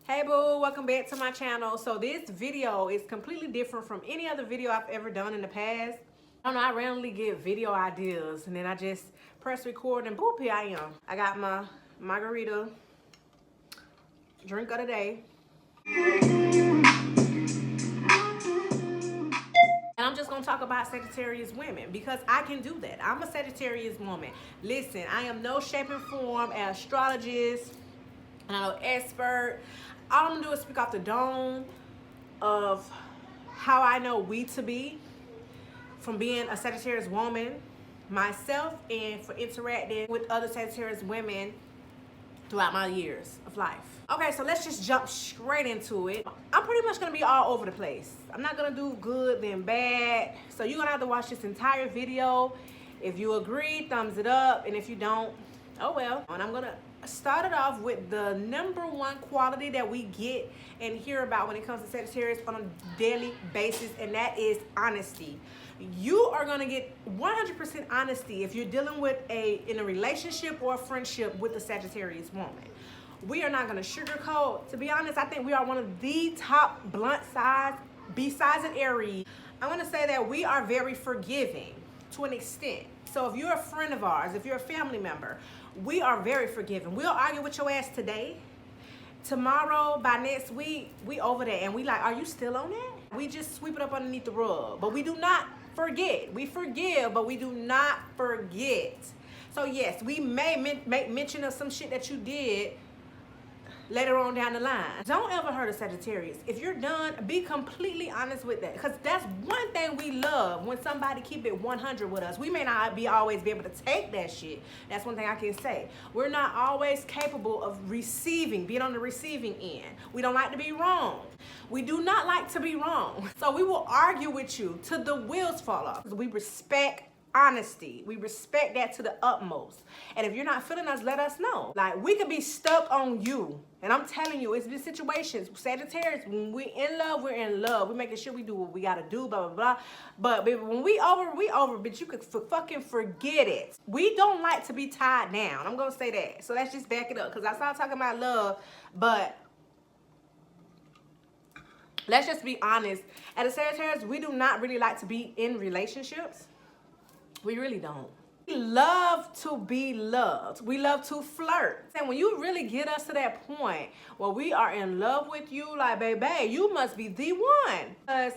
Hey boo, welcome back to my channel. So this video is completely different from any other video I've ever done in the past. I don't know, I randomly get video ideas and then I just press record and boop, here I am. I got my margarita drink of the day. And I'm just gonna talk about Sagittarius women because I can do that. I'm a Sagittarius woman. Listen, I am no shape and form an astrologist, I'm no expert. All I'm gonna do is speak off the dome of how I know we to be from being a Sagittarius woman myself and for interacting with other Sagittarius women throughout my years of life. Okay, so let's just jump straight into it. I'm pretty much gonna be all over the place. I'm not gonna do good then bad. So you're gonna have to watch this entire video. If you agree, thumbs it up. And if you don't, oh well. And I'm gonna start it off with the #1 quality that we get and hear about when it comes to Sagittarius on a daily basis, and that is honesty. You are gonna get 100% honesty if you're dealing with in a relationship or a friendship with a Sagittarius woman. We are not gonna sugarcoat. To be honest, I think we are one of the top blunt sides, besides an Aries. I'm gonna say that we are very forgiving to an extent. So if you're a friend of ours, if you're a family member, we are very forgiving. We'll argue with your ass today. Tomorrow, by next week, we over there and we like, are you still on that? We just sweep it up underneath the rug. But we do not forget. We forgive, but we do not forget. So yes, we may make mention of some shit that you did later on down the line. Don't ever hurt a Sagittarius. If you're done, be completely honest with that. Because that's one thing we love, when somebody keep it 100 with us. We may not always be able to take that shit. That's one thing I can say. We're not always capable of receiving, being on the receiving end. We don't like to be wrong. We do not like to be wrong. So we will argue with you till the wheels fall off. We respect honesty. We respect that to the utmost. And if you're not feeling us, let us know. Like, we could be stuck on you. And I'm telling you, it's been situations. Sagittarius, when we're in love, we're in love. We're making sure we do what we gotta do, blah, blah, blah. But baby, when we over, but you could fucking forget it. We don't like to be tied down. I'm gonna say that. So let's just back it up. Because I started talking about love, but let's just be honest. As a Sagittarius, we do not really like to be in relationships. We really don't. We love to be loved. We love to flirt. And when you really get us to that point where we are in love with you, like, baby, you must be the one. Because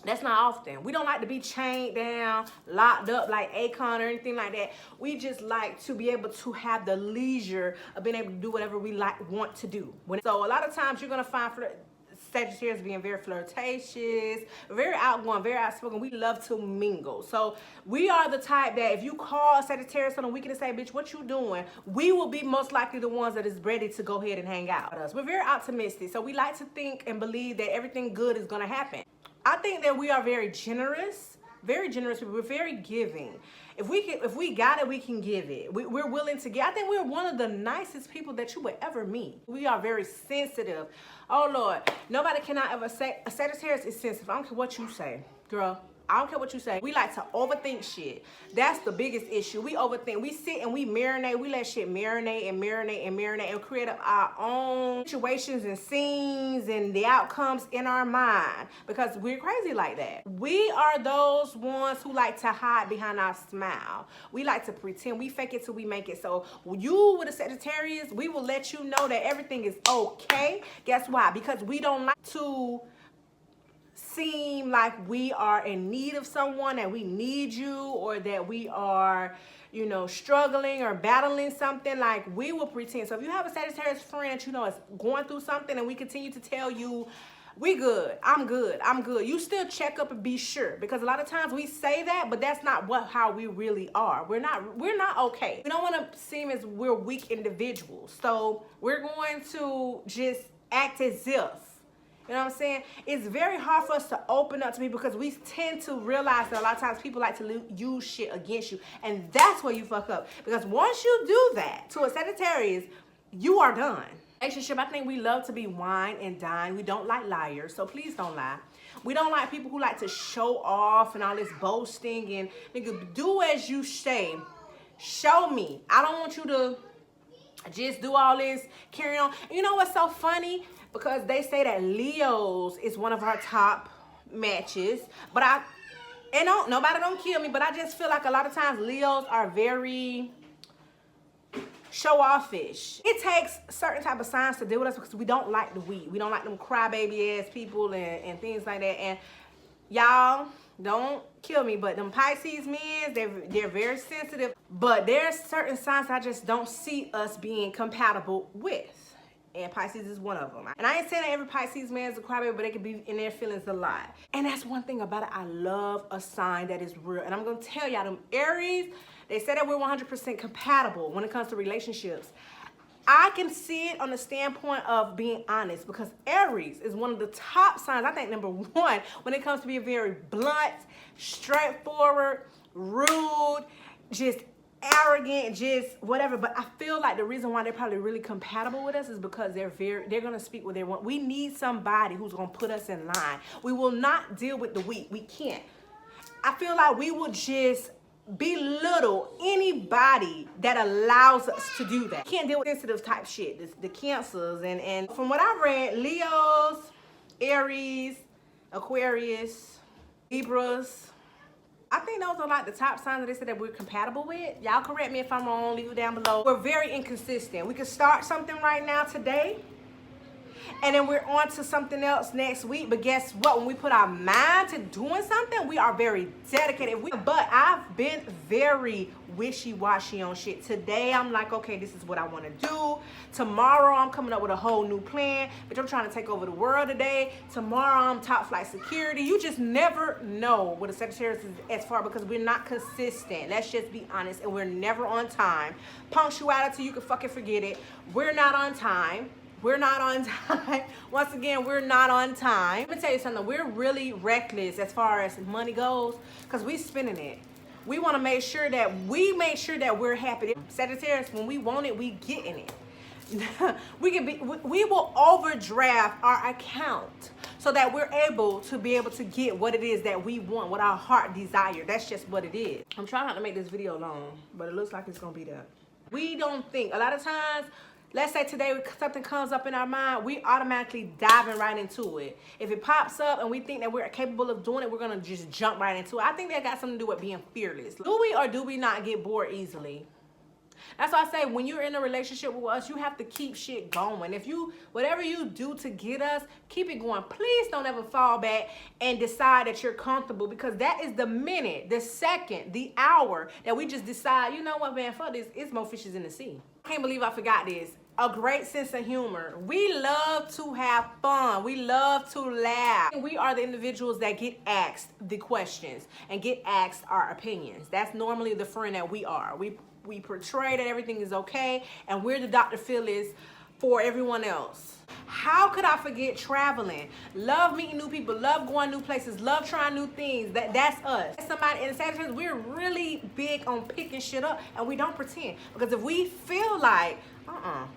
that's not often. We don't like to be chained down, locked up like Akon or anything like that. We just like to be able to have the leisure of being able to do whatever we want to do. So a lot of times you're going to find Sagittarius being very flirtatious, very outgoing, very outspoken. We love to mingle. So we are the type that if you call Sagittarius on the weekend and say, bitch, what you doing? We will be most likely the ones that is ready to go ahead and hang out with us. We're very optimistic. So we like to think and believe that everything good is going to happen. I think that we are very generous people. We're very giving. If we got it, we can give it. We're willing to give. I think we're one of the nicest people that you would ever meet. We are very sensitive. Oh Lord, nobody cannot ever say a Sagittarius is sensitive. I don't care what you say, girl. I don't care what you say. We like to overthink shit. That's the biggest issue. We overthink. We sit and we marinate. We let shit marinate and marinate and marinate and create up our own situations and scenes and the outcomes in our mind because we're crazy like that. We are those ones who like to hide behind our smile. We like to pretend. We fake it till we make it. So you with a Sagittarius, we will let you know that everything is okay. Guess why? Because we don't like to seem like we are in need of someone, that we need you, or that we are, you know, struggling or battling something. Like, we will pretend. So if you have a Sagittarius friend that you know is going through something and we continue to tell you, we good, I'm good, you still check up and be sure, because a lot of times we say that, but that's not how we really are. We're not okay. We don't want to seem as we're weak individuals. So we're going to just act as if. You know what I'm saying? It's very hard for us to open up to people because we tend to realize that a lot of times people like to use shit against you. And that's where you fuck up. Because once you do that to a Sagittarius, you are done. Relationship, I think we love to be wine and dine. We don't like liars, so please don't lie. We don't like people who like to show off and all this boasting and nigga, do as you say. Show me. I don't want you to just do all this, carry on. You know what's so funny? Because they say that Leo's is one of our top matches, but nobody don't kill me, but I just feel like a lot of times Leos are very show-offish. It takes certain type of signs to deal with us because we don't like the we don't like them crybaby ass people and things like that. And y'all, don't kill me, but them Pisces men, they're very sensitive, but there's certain signs I just don't see us being compatible with. And Pisces is one of them. And I ain't saying that every Pisces man is a crybaby, but they can be in their feelings a lot. And that's one thing about it. I love a sign that is real. And I'm going to tell y'all, them Aries, they say that we're 100% compatible when it comes to relationships. I can see it on the standpoint of being honest, because Aries is one of the top signs, I think #1, when it comes to being very blunt, straightforward, rude, just arrogant, just whatever. But I feel like the reason why they're probably really compatible with us is because they're gonna speak what they want. We need somebody who's gonna put us in line. We will not deal with the weak. We can't. I feel like we will just belittle anybody that allows us to do that. Can't deal with sensitive type shit, the Cancers, and from what I've read, Leos, Aries, Aquarius, Libras, I think those are like the top signs that they said that we're compatible with. Y'all correct me if I'm wrong, leave it down below. We're very inconsistent. We could start something right now today, and then we're on to something else next week. But guess what? When we put our mind to doing something, we are very dedicated. But I've been very wishy-washy on shit. Today, I'm like, okay, this is what I want to do. Tomorrow, I'm coming up with a whole new plan. But I'm trying to take over the world today. Tomorrow, I'm top flight security. You just never know what a Sagittarius is as far, because we're not consistent. Let's just be honest. And we're never on time. Punctuality, you can fucking forget it. We're not on time. We're not on time. Once again, we're not on time. Let me tell you something. We're really reckless as far as money goes, because we spending it. We want to make sure that we're happy. Sagittarius, when we want it, we getting it. we will overdraft our account so that we're able to get what it is that we want, what our heart desire. That's just what it is. I'm trying not to make this video long, but it looks like it's gonna be that. We don't think, a lot of times, let's say today something comes up in our mind, we automatically diving right into it. If it pops up and we think that we're capable of doing it, we're gonna just jump right into it. I think that got something to do with being fearless. Do we or do we not get bored easily? That's why I say when you're in a relationship with us, you have to keep shit going. Whatever you do to get us, keep it going. Please don't ever fall back and decide that you're comfortable, because that is the minute, the second, the hour that we just decide, you know what, man, fuck this, it's more fishes in the sea. I can't believe I forgot this. A great sense of humor. We love to have fun. We love to laugh. We are the individuals that get asked the questions and get asked our opinions. That's normally the friend that we are. We portray that everything is okay, and we're the Dr. Phyllis for everyone else. How could I forget traveling? Love meeting new people, love going new places, love trying new things. That's us. Somebody in Sagittarius, we're really big on picking shit up, and we don't pretend. Because if we feel like, I'm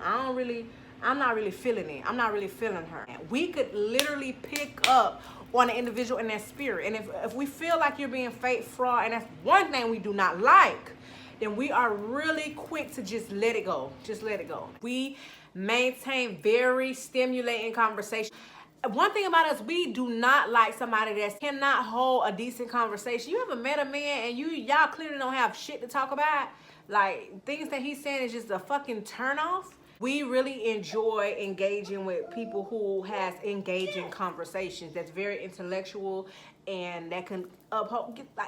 not really feeling it. I'm not really feeling her. We could literally pick up on an individual in their spirit. And if we feel like you're being fake, fraud, and that's one thing we do not like, then we are really quick to just let it go. Just let it go. We maintain very stimulating conversation. One thing about us, we do not like somebody that cannot hold a decent conversation. You ever met a man and y'all clearly don't have shit to talk about? Like, things that he's saying is just a fucking turn off. We really enjoy engaging with people who has engaging conversations that's very intellectual and that can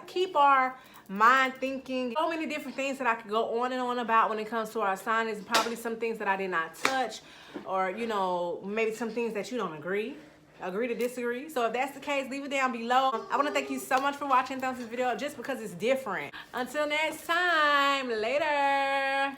keep our mind thinking. So many different things that I could go on and on about when it comes to our sign. Is probably some things that I did not touch, or maybe some things that you don't agree to disagree. So if that's the case, leave it down below. I want to thank you so much for watching this video, just because it's different. Until next time, later.